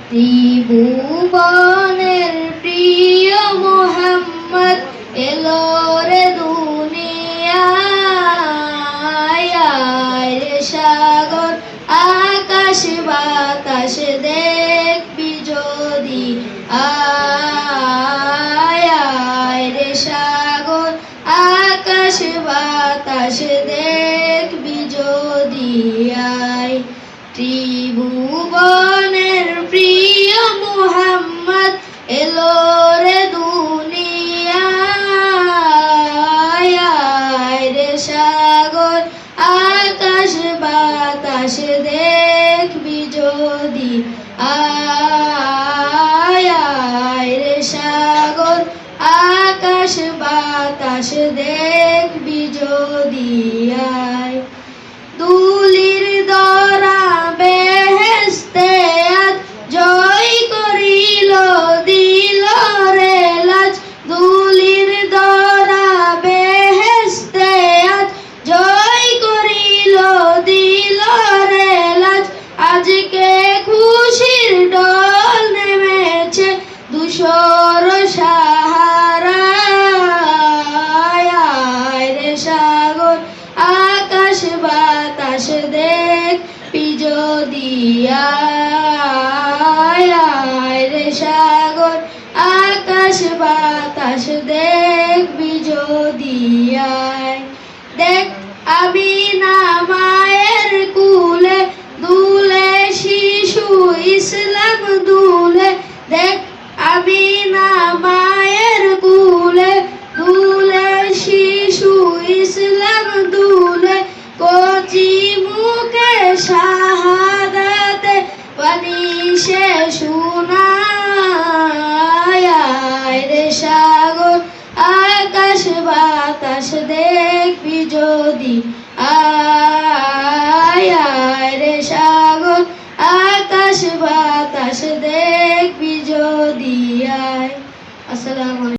ত্রিভুবনের প্রিয় মোহাম্মদ এলো রে দুনিয়ায়। আয় রে সাগর আকাশ বাতাস দেখবি যদি, আয় রে সাগর আকাশ বাতাস দেখবি যদি, আয়। ত্রিভুবনের প্রিয় মুহাম্মদ এলো রে দুনিয়ায়। আয় রে সাগর আকাশ বাতাস দেখবি যদি, আয় রে সাগর আকাশ বাতাস দেখবি যদি, আয়। দুলির দরা বেহেশতে আজ জয় করিল দিল রে লাজ। দুলির দরা বেহেশতে আজ জয় করিল দিল রে লাজ। আজকে খুশির ডল নেমেছে ধূসর সাহারায়। আয় রে সাগর আকাশ বাতাস দেখবি যদি, আয় রে সাগর আকাশ বাতাস দেখবি যদি, আয়। দেখ আমিনা মায়ের কুলে দুলে শিশু ইসলাম দুলে। দেখ আমিনা মায়ের কুলে দুলে শিশু ইসলাম দুলে। কচি মুখে শাহাদাতে পানি সে শোনায়। আয় রে সাগর আকাশ বাতাস দেখবি যদি, আয় রে সাগর আকাশ বাতাস দেখবি যদি, আয়। আসসালামু আলাইকুম।